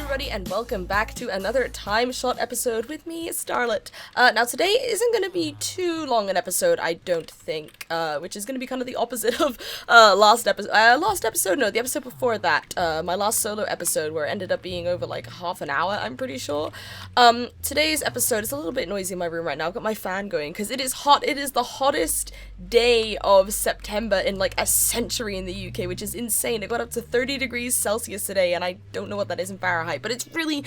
everybody, and welcome back to another TimeShot episode with me, Starrlett. Now today isn't going to be too long an episode, I don't think, which is going to be kind of the opposite of the episode before that, my last solo episode, where it ended up being over like half an hour, I'm pretty sure. Today's episode is a little bit noisy in my room right now. I've got my fan going because it is hot. It is the hottest day of September in like a century in the UK, which is insane. It got up to 30 degrees Celsius today, and I don't know what that is in Fahrenheit, but it's really,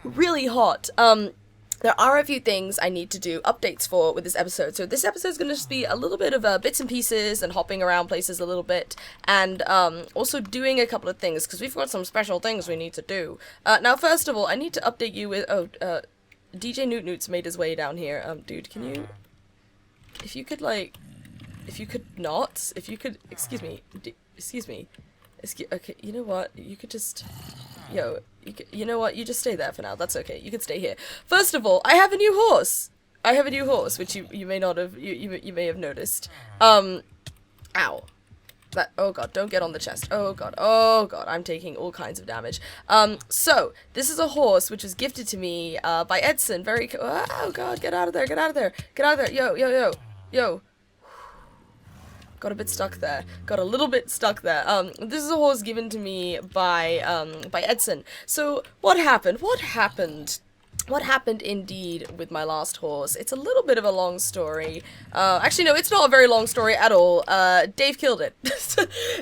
really hot. There are a few things I need to do updates for with this episode. So this episode is going to just be a little bit of bits and pieces and hopping around places a little bit, and also doing a couple of things because we've got some special things we need to do. Now, first of all, I need to update you with DJ Newt Newt's made his way down here. Dude, can you, if you could okay, you know what, you could just, you know what, you just stay there for now, that's okay, you can stay here. First of all, I have a new horse, which you may not have, you may have noticed. Ow. That, oh god, don't get on the chest, oh god, I'm taking all kinds of damage. So, this is a horse which was gifted to me, by Edson, oh god, get out of there, yo. Got a bit stuck there. Got a little bit stuck there. This is a horse given to me by Edson. So, what happened? What happened indeed with my last horse? It's a little bit of a long story. Actually, no, it's not a very long story at all. Dave killed it.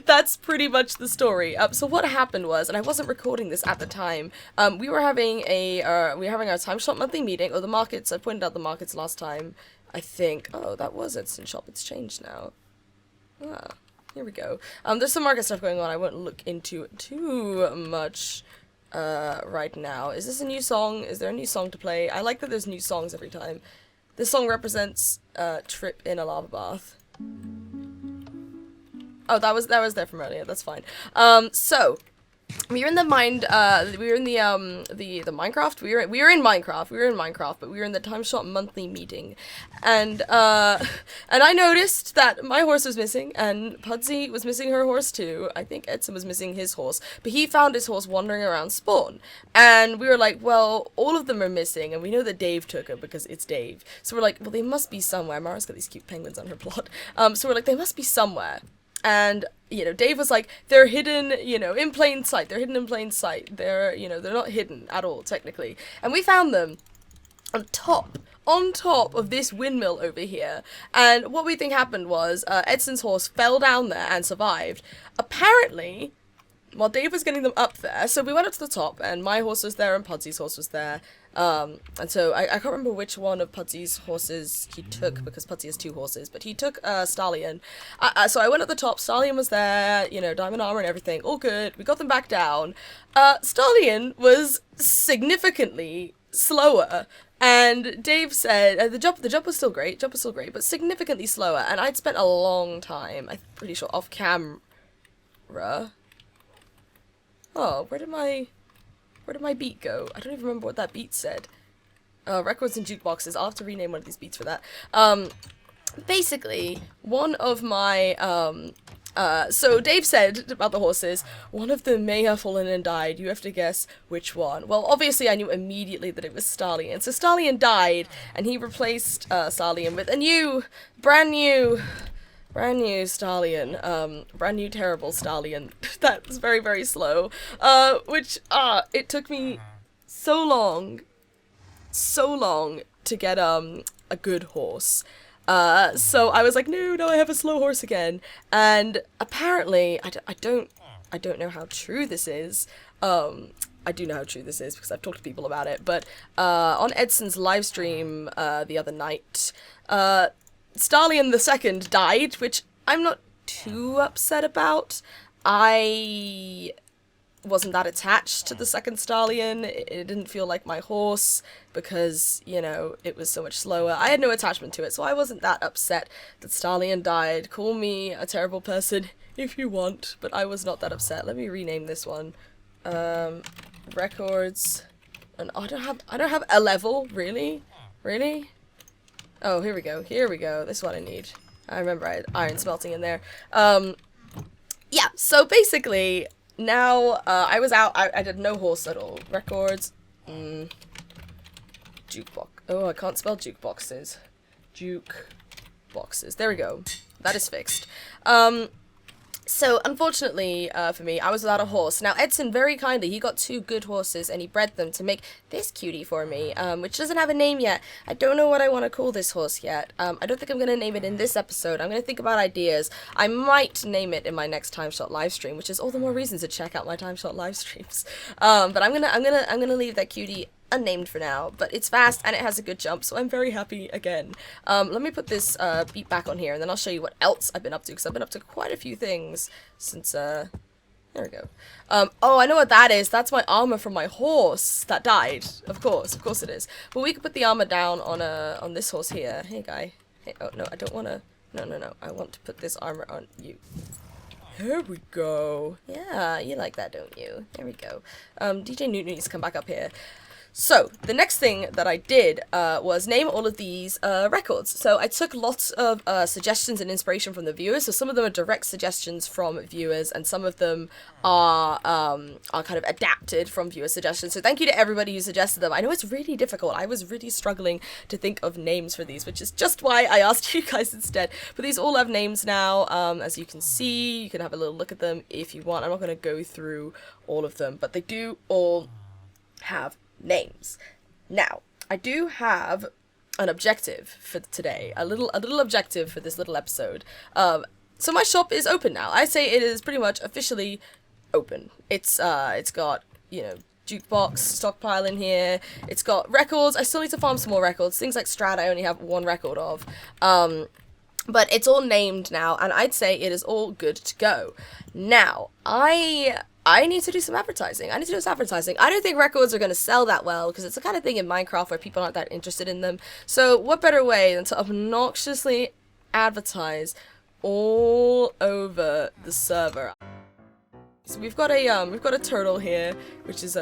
That's pretty much the story. So what happened was, and I wasn't recording this at the time, we were having our TimeShot monthly meeting, or the markets, I pointed out the markets last time, I think. Oh, that was Edson shop, it's changed now. Ah, here we go. There's some market stuff going on. I won't look into it too much right now. Is this a new song? Is there a new song to play? I like that there's new songs every time. This song represents Trip in a Lava Bath. Oh, that was there from earlier. That's fine. So we were in the Minecraft. We were in Minecraft, but we were in the TimeShot monthly meeting, and I noticed that my horse was missing, and Pudsey was missing her horse too. I think Edson was missing his horse, but he found his horse wandering around spawn, and we were like, well, all of them are missing, and we know that Dave took it because it's Dave. So we're like, well, they must be somewhere. Mara's got these cute penguins on her plot. So we're like, they must be somewhere. And, Dave was like, they're hidden, in plain sight. They're hidden in plain sight. They're not hidden at all, technically. And we found them on top of this windmill over here. And what we think happened was, Edson's horse fell down there and survived. Apparently, while Dave was getting them up there, so we went up to the top, and my horse was there and Pudsey's horse was there. And so I can't remember which one of Pudsey's horses he took, because Pudsey has two horses, but he took Stallion. So I went at the top, Stallion was there, diamond armor and everything, all good. We got them back down. Stallion was significantly slower, and Dave said the jump was still great, but significantly slower, and I'd spent a long time, I'm pretty sure, off camera. Oh, where did my beat go? I don't even remember what that beat said. Records and jukeboxes. I'll have to rename one of these beats for that. Basically, one of my, so Dave said about the horses, one of them may have fallen and died. You have to guess which one. Well, obviously I knew immediately that it was Stallion. So Stallion died, and he replaced Stallion with a new, brand new Stallion, brand new terrible Stallion. That was very, very slow, it took me so long to get, a good horse. So I was like, no, I have a slow horse again, and apparently, I don't know how true this is, I do know how true this is because I've talked to people about it, but, on Edson's live stream, the other night, Starrlett the second died, which I'm not too upset about. I wasn't that attached to the second Starrlett. It didn't feel like my horse because, it was so much slower. I had no attachment to it, so I wasn't that upset that Starrlett died. Call me a terrible person if you want, but I was not that upset. Let me rename this one. Records. And I don't have a level, really? Really? Oh, here we go. This is what I need. I remember I had iron smelting in there. Yeah, so basically, now, I was out, I did no horse at all. Records, jukebox. Oh, I can't spell jukeboxes. Jukeboxes. There we go. That is fixed. So, unfortunately, for me, I was without a horse. Now, Edson, very kindly, he got 2 good horses, and he bred them to make this cutie for me, which doesn't have a name yet. I don't know what I want to call this horse yet. I don't think I'm going to name it in this episode. I'm going to think about ideas. I might name it in my next TimeShot livestream, which is all the more reason to check out my TimeShot livestreams. But I'm gonna leave that cutie unnamed for now, but it's fast and it has a good jump, so I'm very happy again. Let me put this beat back on here, and then I'll show you what else I've been up to, because I've been up to quite a few things since, there we go. Oh, I know what that is. That's my armor from my horse that died. Of course it is. But we could put the armor down on this horse here. Hey, guy. Hey, oh, no, I don't want to, no. I want to put this armor on you. There we go. Yeah, you like that, don't you? There we go. DJ Newton needs to come back up here. So, the next thing that I did was name all of these records. So, I took lots of suggestions and inspiration from the viewers. So, some of them are direct suggestions from viewers, and some of them are kind of adapted from viewer suggestions. So, thank you to everybody who suggested them. I know it's really difficult. I was really struggling to think of names for these, which is just why I asked you guys instead. But these all have names now. As you can see, you can have a little look at them if you want. I'm not going to go through all of them, but they do all have names. Now, I do have an objective for today, a little objective for this little episode. So my shop is open now. I say it is pretty much officially open. It's got, you know, jukebox stockpile in here. It's got records. I still need to farm some more records. Things like Strat I only have 1 record of. But it's all named now, and I'd say it is all good to go. Now, I need to do some advertising. I don't think records are going to sell that well, because it's the kind of thing in Minecraft where people aren't that interested in them. So what better way than to obnoxiously advertise all over the server? So we've got a turtle here, which is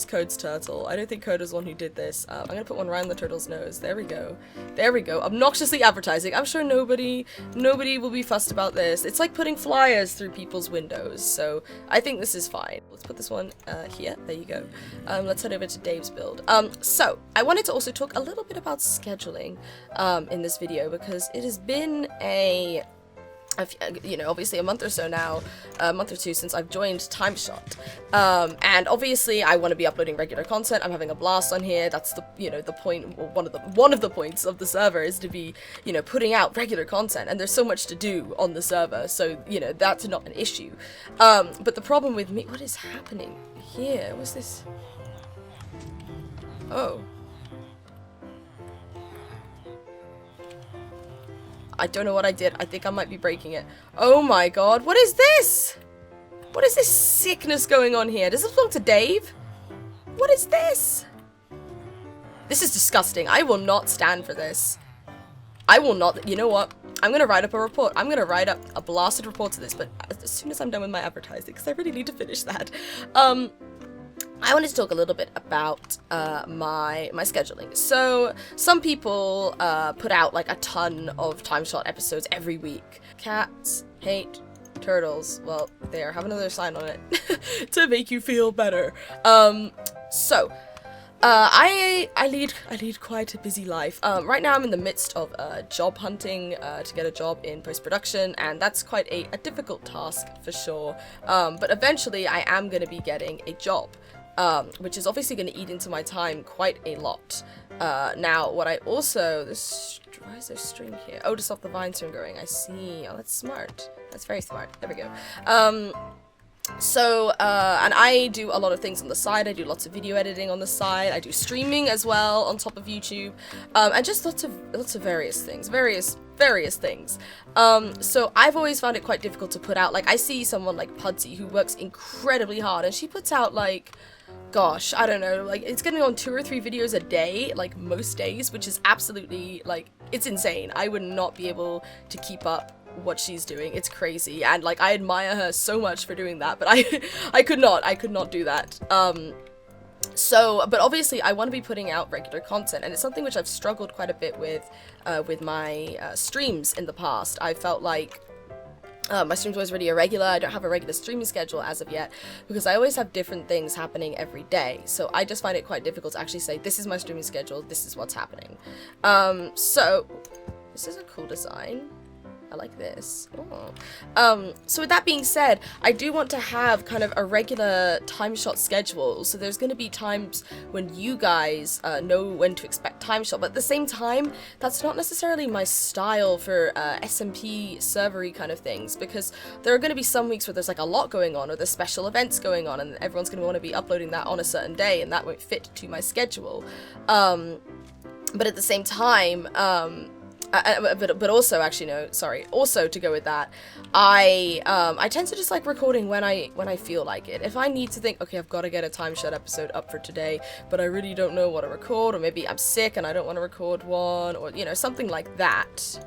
Code's turtle. I don't think Code was the one who did this. I'm gonna put one around the turtle's nose. There we go. There we go. Obnoxiously advertising. I'm sure nobody will be fussed about this. It's like putting flyers through people's windows. So I think this is fine. Let's put this one here. There you go. Let's head over to Dave's build. So I wanted to also talk a little bit about scheduling in this video, because it has been you know, obviously a month or so now, a month or 2 since I've joined TimeShot, and obviously I want to be uploading regular content. I'm having a blast on here. That's the, you know, the point, one of the points of the server is to be, you know, putting out regular content, and there's so much to do on the server, so, you know, that's not an issue. But the problem with me, what is happening here? What's this? Oh. I don't know what I did. I think I might be breaking it. Oh my god, what is this? What is this sickness going on here? Does this belong to Dave? What is this? This is disgusting. I will not stand for this. I will not. You know what? I'm going to write up a report. I'm going to write up a blasted report to this, but as soon as I'm done with my advertising, because I really need to finish that. I wanted to talk a little bit about my scheduling. So some people put out like a ton of TimeShot episodes every week. Cats hate turtles. Well, there, have another sign on it to make you feel better. I lead quite a busy life. Right now I'm in the midst of job hunting to get a job in post-production, and that's quite a difficult task for sure. But eventually I am going to be getting a job. Which is obviously going to eat into my time quite a lot. Now, what I also... why is there string here? Oh, to stop the vines from growing. I see. Oh, that's smart. That's very smart. There we go. And I do a lot of things on the side. I do lots of video editing on the side. I do streaming as well on top of YouTube. And just lots of various things. Various things. So I've always found it quite difficult to put out. Like, I see someone like Pudsey who works incredibly hard, and she puts out, like, gosh, I don't know, like, it's getting on 2 or 3 videos a day, like, most days, which is absolutely, like, it's insane. I would not be able to keep up what she's doing. It's crazy, and, like, I admire her so much for doing that, but I could not do that. But obviously I want to be putting out regular content, and it's something which I've struggled quite a bit with my streams in the past. I felt like My stream's always really irregular. I don't have a regular streaming schedule as of yet because I always have different things happening every day. So I just find it quite difficult to actually say, this is my streaming schedule, this is what's happening. So this is a cool design. I like this. Oh. So with that being said, I do want to have kind of a regular TimeShot schedule. So there's going to be times when you guys know when to expect TimeShot, but at the same time, that's not necessarily my style for SMP servery kind of things, because there are going to be some weeks where there's like a lot going on, or there's special events going on, and everyone's going to want to be uploading that on a certain day, and that won't fit to my schedule. But at the same time, but also, actually, no, sorry, also to go with that, I tend to just like recording when I feel like it. If I need to think, okay, I've got to get a TimeShot episode up for today, but I really don't know what to record, or maybe I'm sick and I don't want to record one, or, you know, something like that,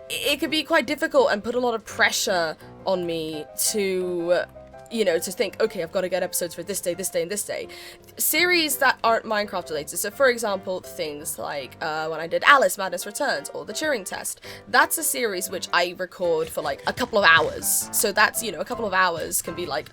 it could be quite difficult and put a lot of pressure on me to, you know, to think, okay, I've got to get episodes for this day, and this day. Series that aren't Minecraft related. So for example, things like when I did Alice Madness Returns or the Turing Test, that's a series which I record for like a couple of hours. So that's, you know, a couple of hours can be like,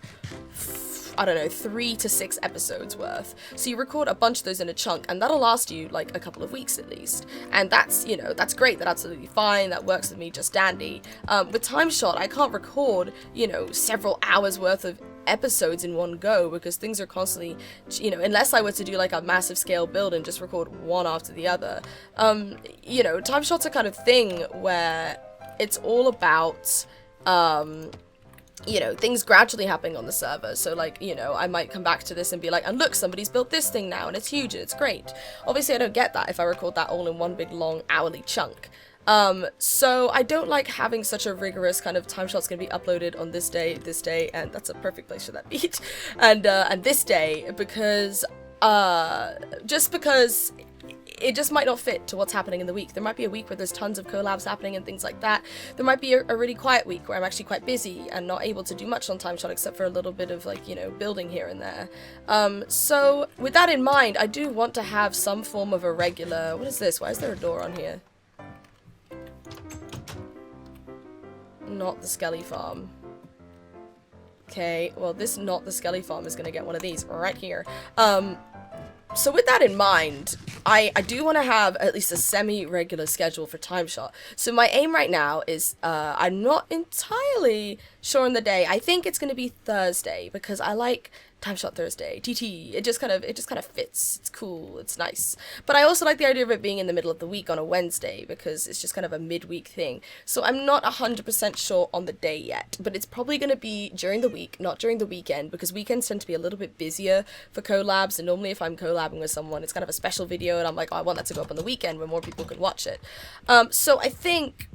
I don't know, 3 to 6 episodes worth. So you record a bunch of those in a chunk, and that'll last you like a couple of weeks at least. And that's, you know, that's great, that's absolutely fine, that works with me just dandy. With TimeShot, I can't record, you know, several hours worth of episodes in one go, because things are constantly, you know, unless I were to do like a massive scale build and just record one after the other. You know, TimeShot's a kind of thing where it's all about, you know, things gradually happening on the server. So like, you know, I might come back to this and be like, and look, somebody's built this thing now and it's huge and it's great. Obviously I don't get that if I record that all in one big long hourly chunk. So I don't like having such a rigorous kind of TimeShot's gonna be uploaded on this day, and that's a perfect place for that beat, and this day, because, just because it just might not fit to what's happening in the week. There might be a week where there's tons of collabs happening and things like that. There might be a really quiet week where I'm actually quite busy and not able to do much on TimeShot except for a little bit of, like, you know, building here and there. So with that in mind, I do want to have some form of a regular... What is this? Why is there a door on here? Not the Skelly Farm. Okay, well, this Not the Skelly Farm is gonna get one of these right here. So with that in mind, I do want to have at least a semi-regular schedule for TimeShot. So my aim right now is, I'm not entirely sure on the day. I think it's going to be Thursday, because I like TimeShot Thursday, TT. It just kind of fits. It's cool. It's nice. But I also like the idea of it being in the middle of the week on a Wednesday, because it's just kind of a midweek thing. So I'm not 100% sure on the day yet, but it's probably going to be during the week, not during the weekend, because weekends tend to be a little bit busier for collabs, and normally if I'm collabing with someone, it's kind of a special video, and I'm like, oh, I want that to go up on the weekend when more people can watch it. So I think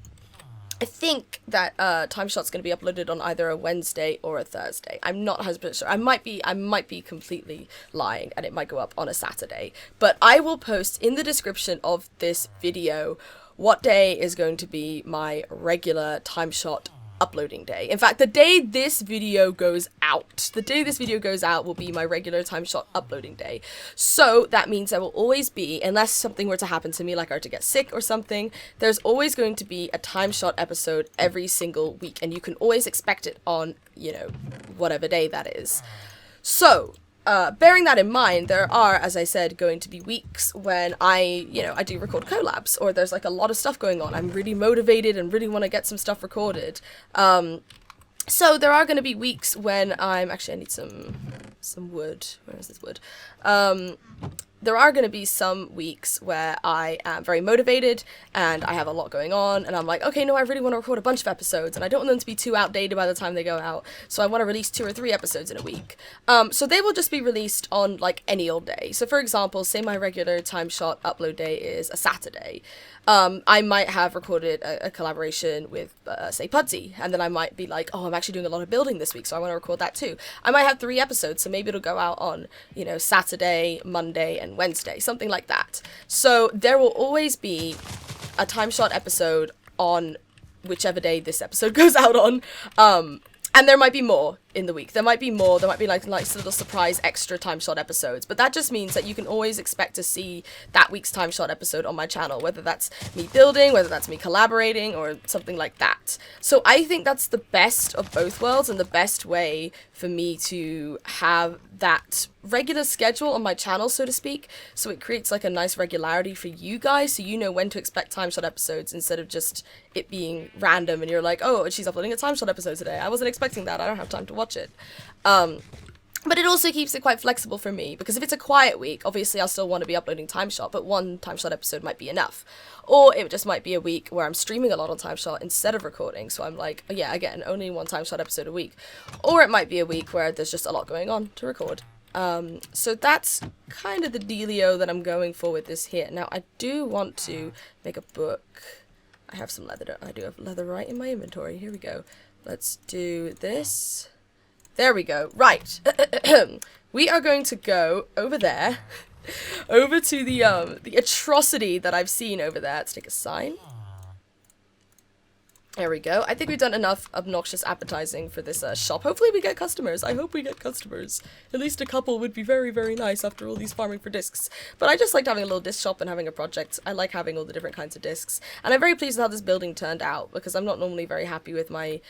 that TimeShot's going to be uploaded on either a Wednesday or a Thursday. I'm not 100% sure. I might be completely lying, and it might go up on a Saturday. But I will post in the description of this video what day is going to be my regular TimeShot uploading day. In fact, the day this video goes out will be my regular TimeShot uploading day. So that means there will always be, unless something were to happen to me, like I were to get sick or something, there's always going to be a TimeShot episode every single week, and you can always expect it on, you know, whatever day that is. So, bearing that in mind, there are, as I said, going to be weeks when I do record collabs, or there's like a lot of stuff going on. I'm really motivated and really want to get some stuff recorded. So there are going to be weeks when I'm... Actually, I need some wood. Where is this wood? There are going to be some weeks where I am very motivated and I have a lot going on, and I'm like, okay, no, I really want to record a bunch of episodes, and I don't want them to be too outdated by the time they go out, so I want to release 2 or 3 episodes in a week. So they will just be released on, like, any old day. So for example, say my regular TimeShot upload day is a Saturday. I might have recorded a collaboration with, say, Pudsey, and then I might be like, oh, I'm actually doing a lot of building this week, so I want to record that too. I might have 3 episodes, so maybe it'll go out on, you know, Saturday, Monday, and Wednesday, something like that. So there will always be a TimeShot episode on whichever day this episode goes out on, and there might be more. in the week. There might be more. There might be like little surprise extra TimeShot episodes, but that just means that you can always expect to see that week's TimeShot episode on my channel, whether that's me building, whether that's me collaborating, or something like that. So I think that's the best of both worlds and the best way for me to have that regular schedule on my channel, so to speak, so it creates like a nice regularity for you guys, so you know when to expect TimeShot episodes instead of just it being random and you're like, oh, she's uploading a TimeShot episode today. I wasn't expecting that. I don't have time to watch it. But it also keeps it quite flexible for me, because if it's a quiet week, obviously I'll still want to be uploading TimeShot, but one TimeShot episode might be enough. Or it just might be a week where I'm streaming a lot on TimeShot instead of recording, so I'm like, yeah, again, only one TimeShot episode a week. Or it might be a week where there's just a lot going on to record. So that's kind of the dealio that I'm going for with this here. Now, I do want to make a book. I have some leather. I do have leather right in my inventory. Here we go. Let's do this. There we go. Right. We are going to go over there, over to the atrocity that I've seen over there. Let's take a sign. There we go. I think we've done enough obnoxious advertising for this shop. Hopefully we get customers. I hope we get customers. At least a couple would be very, very nice after all these farming for discs. But I just liked having a little disc shop and having a project. I like having all the different kinds of discs. And I'm very pleased with how this building turned out, because I'm not normally very happy with my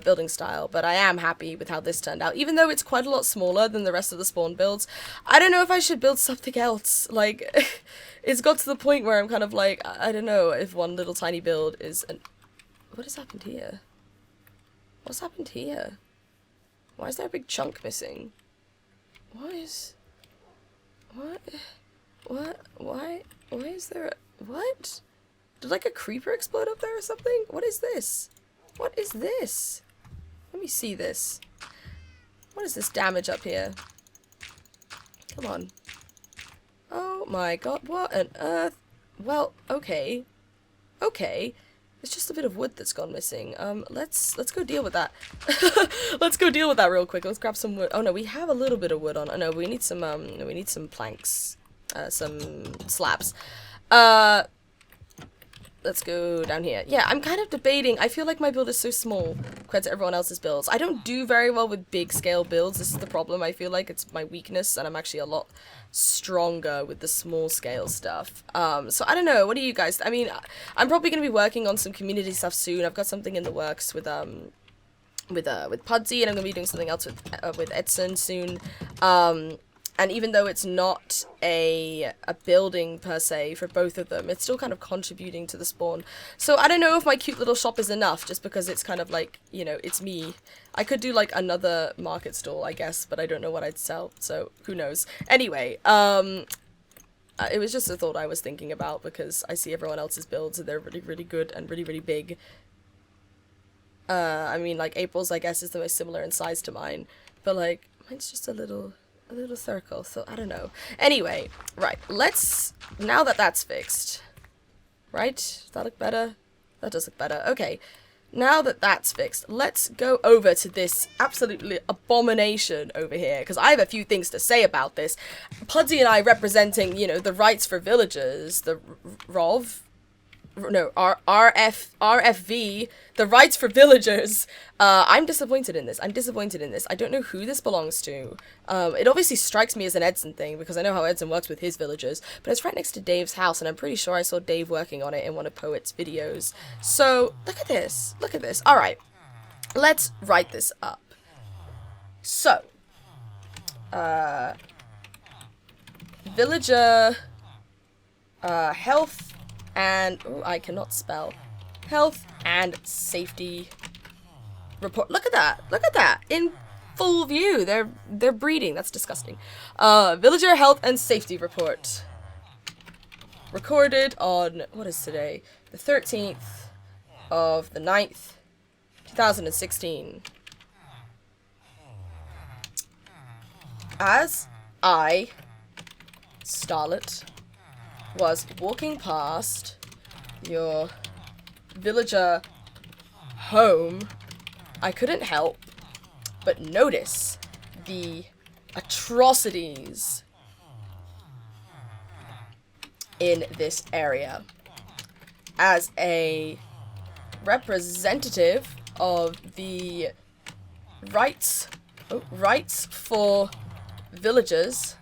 building style, but I am happy with how this turned out. Even though it's quite a lot smaller than the rest of the spawn builds, I don't know if I should build something else. Like, it's got to the point where I'm kind of like, I don't know if one little tiny build is an... What has happened here? What's happened here? Why is there a big chunk missing? What? Why is there a... What? Did like a creeper explode up there or something? What is this? What is this? Let me see this. What is this damage up here? Come on. Oh my god, what on earth? Well, okay. Okay. It's just a bit of wood that's gone missing. Let's go deal with that. Let's go deal with that real quick. Let's grab some wood. Oh no, we have a little bit of wood on. Oh no, we need some planks. Some slabs. Let's go down here. Yeah, I'm kind of debating. I feel like my build is so small compared to everyone else's builds. I don't do very well with big scale builds. This is the problem. I feel like it's my weakness, and I'm actually a lot stronger with the small scale stuff. So I don't know. What do you guys... I mean, I'm probably going to be working on some community stuff soon. I've got something in the works with Pudsey, and I'm going to be doing something else with Edson soon. And even though it's not a building per se for both of them, it's still kind of contributing to the spawn. So I don't know if my cute little shop is enough, just because it's kind of like, you know, it's me. I could do like another market stall, I guess, but I don't know what I'd sell, so who knows. Anyway, it was just a thought I was thinking about, because I see everyone else's builds and they're really, really good and really, really big. I mean, like April's, I guess, is the most similar in size to mine, but like, mine's just a little circle, so I don't know. Anyway, right, let's, now that that's fixed, right? Does that look better? That does look better. Okay, now that that's fixed, let's go over to this absolutely abomination over here, because I have a few things to say about this. Pudsey and I representing, you know, the rights for villagers, the RFV, the rights for villagers. I'm disappointed in this. I don't know who this belongs to. It obviously strikes me as an Edson thing, because I know how Edson works with his villagers, but it's right next to Dave's house, and I'm pretty sure I saw Dave working on it in one of Poet's videos. So, look at this. Look at this. Alright. Let's write this up. So, villager, health, and, oh, I cannot spell. Health and safety report. Look at that. Look at that. In full view. They're breeding. That's disgusting. Villager health and safety report. Recorded on, what is today? The 13th of the 9th, 2016. As I, Starrlett, was walking past your villager home, I couldn't help but notice the atrocities in this area. As a representative of the rights for villagers.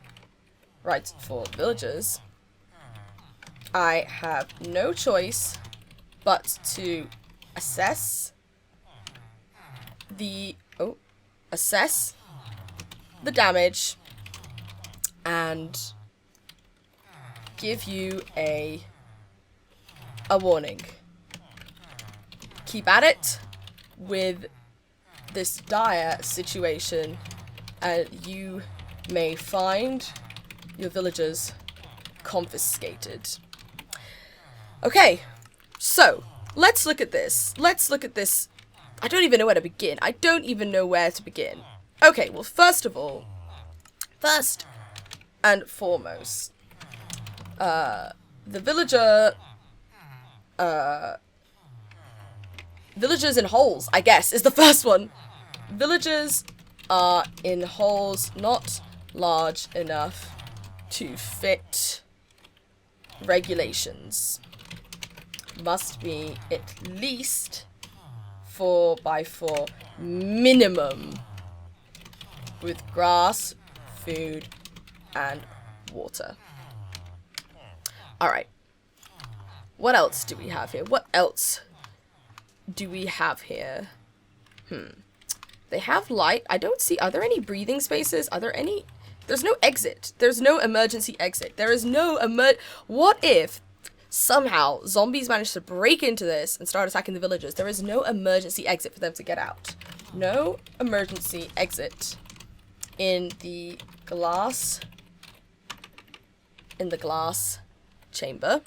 Rights for villagers. I have no choice but to assess the damage and give you a warning. Keep at it with this dire situation, and you may find your villagers confiscated. Okay, so let's look at this. I don't even know where to begin. Okay, well, first and foremost, the villagers in holes, I guess, is the first one. Villagers are in holes not large enough to fit regulations. Must be at least 4x4 minimum, with grass, food, and water. Alright. What else do we have here? They have light. I don't see... Are there any breathing spaces? There's no exit. There's no emergency exit. There is no What if somehow zombies manage to break into this and start attacking the villagers? There is no emergency exit for them to get out. No emergency exit in the glass chamber.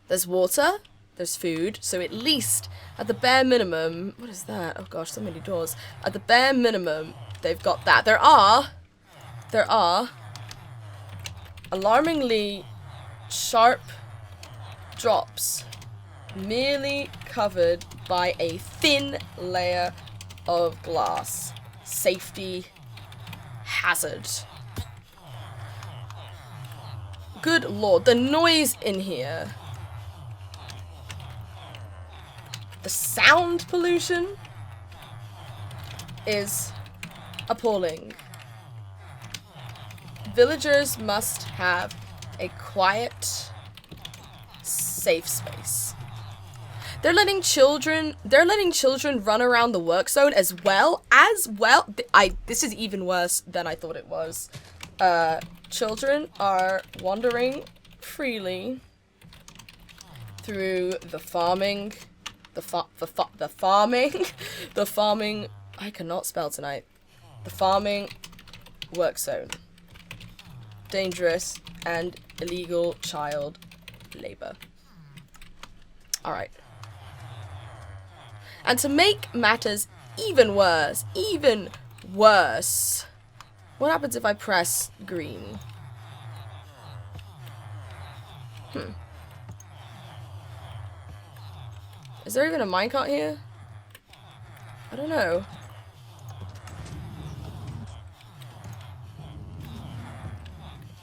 There's water, there's food, so at least at the bare minimum, what is that? Oh gosh, so many doors. At the bare minimum, they've got that. There are alarmingly sharp drops, merely covered by a thin layer of glass. Safety hazard. Good lord, the noise in here. The sound pollution is appalling. Villagers must have a quiet, safe space. They're letting children run around the work zone as well. This is even worse than I thought it was. Children are wandering freely through the farming, I cannot spell tonight. The farming work zone. Dangerous and illegal child labor. Alright. And to make matters even worse, what happens if I press green? Is there even a minecart here? I don't know.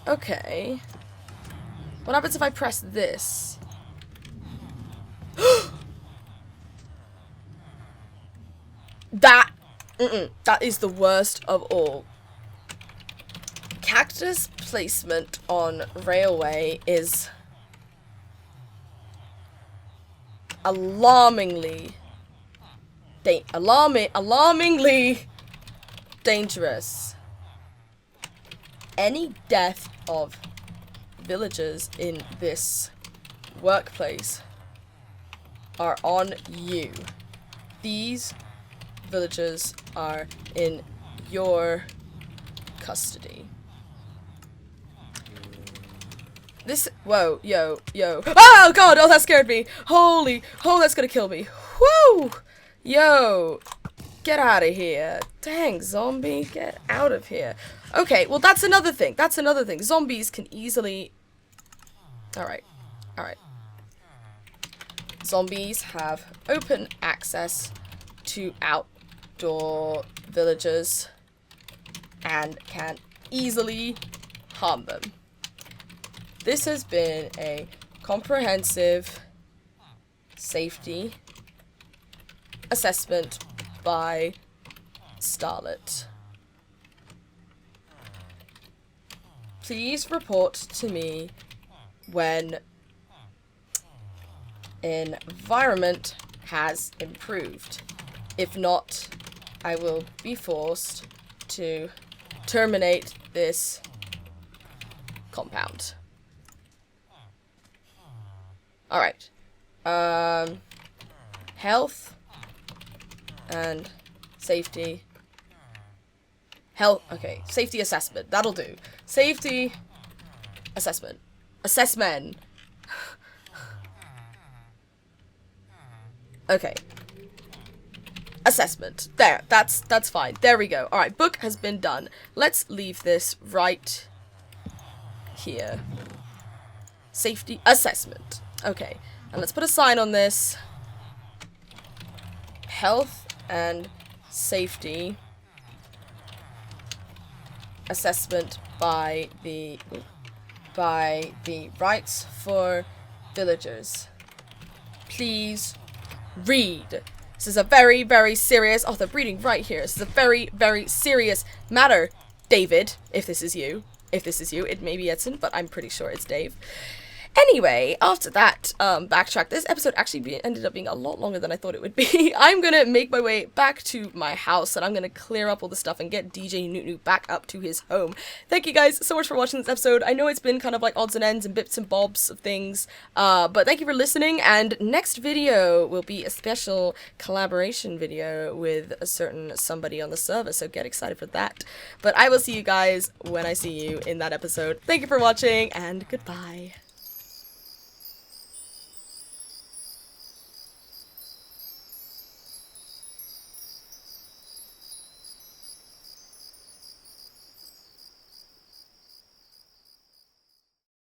Okay. What happens if I press this? That is the worst of all. Cactus placement on railway is alarmingly dangerous. Any death of villagers in this workplace are on you. These villagers are in your custody. Whoa, yo. Oh god, oh that scared me. That's gonna kill me. Woo! Yo, get out of here. Dang, zombie, get out of here. Okay, well that's another thing. Zombies can easily... Alright. Zombies have open access to outdoor villagers and can easily harm them. This has been a comprehensive safety assessment by Starrlett. Please report to me when environment has improved. If not, I will be forced to terminate this compound. Alright. Health and safety. Health, okay. Safety assessment. That'll do. Safety assessment. Assessment. Okay. Assessment. There. That's fine. There we go. Alright, book has been done. Let's leave this right here. Safety assessment. Okay. And let's put a sign on this. Health and safety assessment by the rights for villagers. Please read. This is a very, very serious... Oh, they're reading right here. This is a very, very serious matter, David. If this is you. If this is you. It may be Edson, but I'm pretty sure it's Dave. Anyway, after that backtrack, this episode actually ended up being a lot longer than I thought it would be. I'm gonna make my way back to my house, and I'm gonna clear up all the stuff and get DJ Newt back up to his home. Thank you guys so much for watching this episode. I know it's been kind of like odds and ends and bits and bobs of things, but thank you for listening, and next video will be a special collaboration video with a certain somebody on the server, so get excited for that. But I will see you guys when I see you in that episode. Thank you for watching, and goodbye.